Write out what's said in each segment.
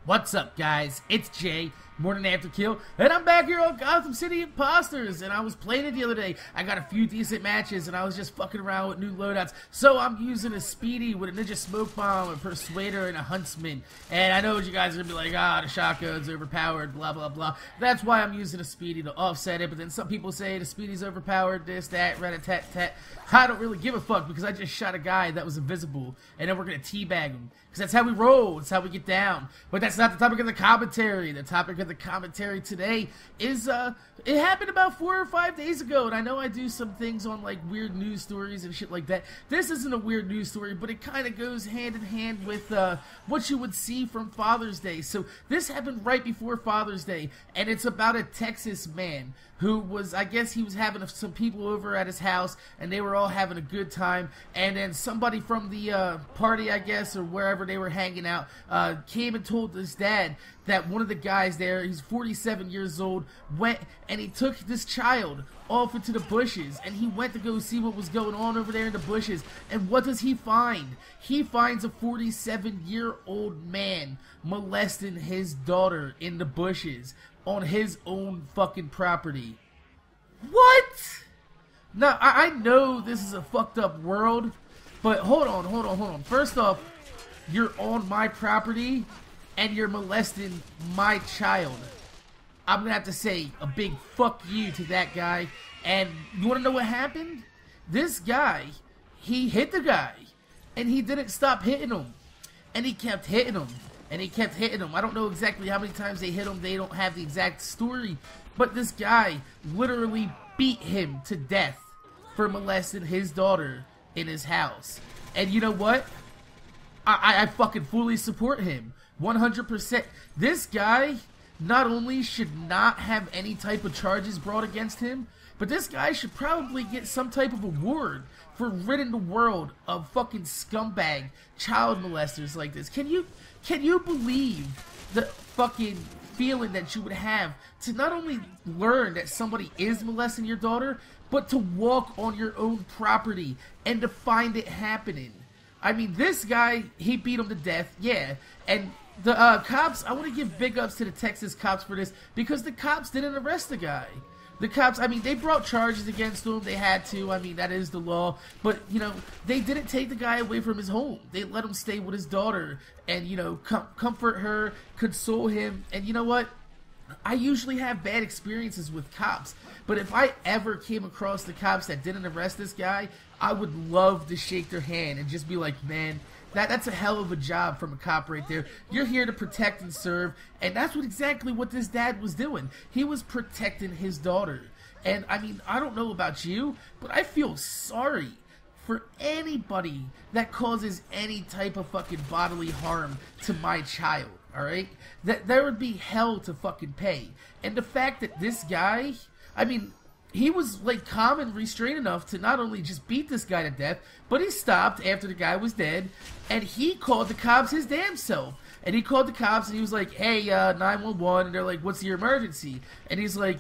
What's up, guys? It's Jay, Morning After Kill, and I'm back here on Gotham City Impostors, and I was playing it the other day. I got a few decent matches, and I was just fucking around with new loadouts, so I'm using a Speedy with a Ninja Smoke Bomb, a Persuader, and a Huntsman, and I know you guys are going to be like, the shotgun's overpowered, blah, blah, blah. That's why I'm using a Speedy to offset it, but then some people say the Speedy's overpowered, this, that, rat-a-tat-tat. I don't really give a fuck, because I just shot a guy that was invisible, and then we're going to teabag him, because that's how we roll, it's how we get down. But that's not the topic of the commentary. The topic of the commentary today is, it happened about 4 or 5 days ago, and I know I do some things on, like, weird news stories and shit like that. This isn't a weird news story, but it kind of goes hand in hand with, what you would see from Father's Day. So, this happened right before Father's Day, and it's about a Texas man who was, I guess he was having some people over at his house, and they were all having a good time, and then somebody from the party, I guess, or wherever they were hanging out, came and told his dad that one of the guys there, he's 47 years old, went and he took this child off into the bushes, and he went to go see what was going on over there in the bushes, and what does he find? He finds a 47-year-old man molesting his daughter in the bushes on his own fucking property. What? Now, I know this is a fucked up world, but hold on. First off, you're on my property, and you're molesting my child. I'm gonna have to say a big fuck you to that guy. And you wanna know what happened? This guy, he hit the guy, and he didn't stop hitting him. And he kept hitting him. And he kept hitting him. I don't know exactly how many times they hit him. They don't have the exact story. But this guy literally beat him to death for molesting his daughter in his house. And you know what? I fucking fully support him. 100%. This guy not only should not have any type of charges brought against him, but this guy should probably get some type of award for ridding the world of fucking scumbag child molesters like this. Can you believe the fucking feeling that you would have to not only learn that somebody is molesting your daughter, but to walk on your own property and to find it happening? I mean, this guy, he beat him to death, yeah, and the cops, I want to give big ups to the Texas cops for this, because the cops didn't arrest the guy. The cops, I mean, they brought charges against him. They had to. I mean, that is the law. But, you know, they didn't take the guy away from his home. They let him stay with his daughter and, you know, comfort her, console him. And you know what? I usually have bad experiences with cops. But if I ever came across the cops that didn't arrest this guy, I would love to shake their hand and just be like, man, that's a hell of a job from a cop right there. You're here to protect and serve, and that's exactly what this dad was doing. He was protecting his daughter. And, I mean, I don't know about you, but I feel sorry for anybody that causes any type of fucking bodily harm to my child, alright? That there would be hell to fucking pay. And the fact that this guy, I mean, he was, like, calm and restrained enough to not only just beat this guy to death, but he stopped after the guy was dead, and he called the cops his damn self. And he called the cops, and he was like, hey, 911, and they're like, what's your emergency? And he's like,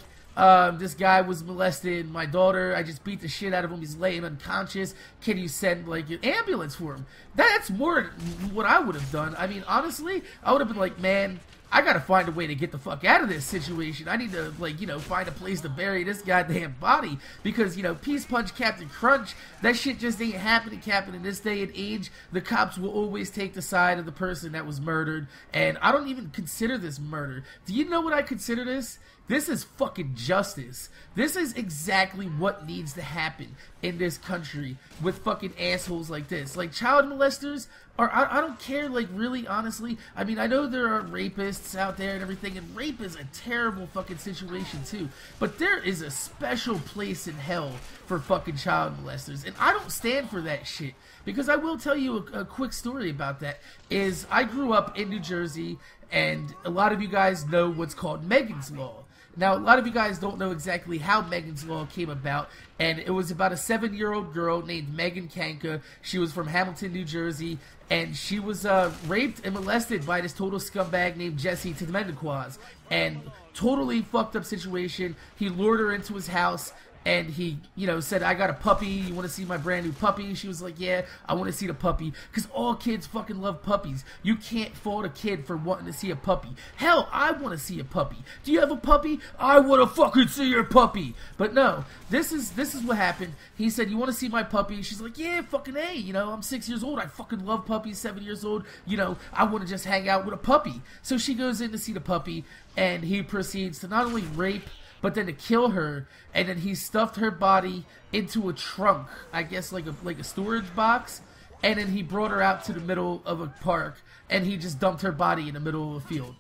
this guy was molesting my daughter, I just beat the shit out of him, he's laying unconscious, can you send, like, an ambulance for him? That's more than what I would have done. I mean, honestly, I would have been like, man, I gotta find a way to get the fuck out of this situation. I need to, like, you know, find a place to bury this goddamn body. Because, you know, Peace Punch Captain Crunch, that shit just ain't happening, Captain. In this day and age, the cops will always take the side of the person that was murdered. And I don't even consider this murder. Do you know what I consider this? This is fucking justice. This is exactly what needs to happen in this country with fucking assholes like this. Like, child molesters, or I don't care, like, really, honestly. I mean, I know there are rapists out there and everything, and rape is a terrible fucking situation, too. But there is a special place in hell for fucking child molesters, and I don't stand for that shit. Because I will tell you a quick story about that, is I grew up in New Jersey, and a lot of you guys know what's called Megan's Law. Now, a lot of you guys don't know exactly how Megan's Law came about, and it was about a 7-year-old girl named Megan Kanka. She was from Hamilton, New Jersey, and she was raped and molested by this total scumbag named Jesse Temendequaz. And totally fucked up situation. He lured her into his house, and he, said, I got a puppy, you want to see my brand new puppy? She was like, yeah, I want to see the puppy, because all kids fucking love puppies. You can't fault a kid for wanting to see a puppy. Hell, I want to see a puppy. Do you have a puppy? I want to fucking see your puppy. But no, this is what happened. He said, you want to see my puppy? She's like, yeah, fucking A, I'm 6 years old, I fucking love puppies, 7 years old, I want to just hang out with a puppy. So she goes in to see the puppy, and he proceeds to not only rape, but then to kill her, and then he stuffed her body into a trunk, I guess like a storage box, and then he brought her out to the middle of a park, and he just dumped her body in the middle of a field.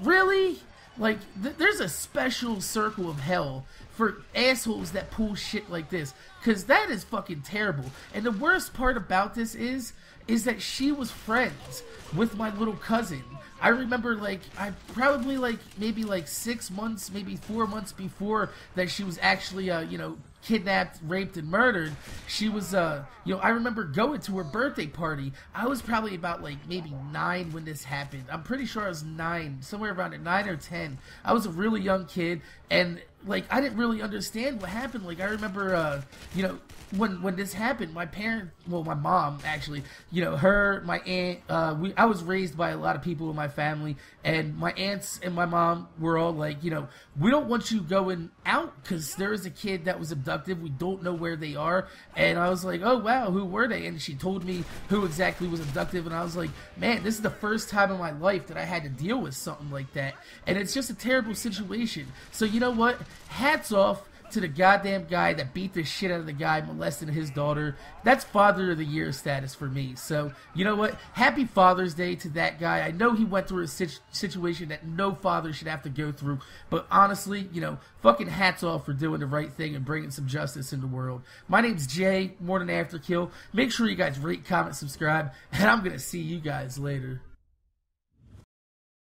Really? Like, there's a special circle of hell for assholes that pull shit like this, because that is fucking terrible. And the worst part about this is that she was friends with my little cousin. I remember, maybe 6 months, maybe 4 months before that she was actually, kidnapped, raped, and murdered. She was, I remember going to her birthday party. I was probably about, maybe 9 when this happened. I'm pretty sure I was 9, somewhere around 9 or 10. I was a really young kid, and, I didn't really understand what happened. I remember, when this happened, my mom, actually, her, my aunt, I was raised by a lot of people in my family, and my aunts and my mom were all like, we don't want you going out, because there is a kid that was abducted, we don't know where they are. And I was like, oh wow, who were they? And she told me who exactly was abducted, and I was like, man, this is the first time in my life that I had to deal with something like that, and it's just a terrible situation. So you know what? Hats off to the goddamn guy that beat the shit out of the guy molesting his daughter. That's Father of the Year status for me. So, you know what? Happy Father's Day to that guy. I know he went through a situation that no father should have to go through, but honestly, fucking hats off for doing the right thing and bringing some justice in the world. My name's Jay, Morning After Kill. Make sure you guys rate, comment, subscribe, and I'm going to see you guys later.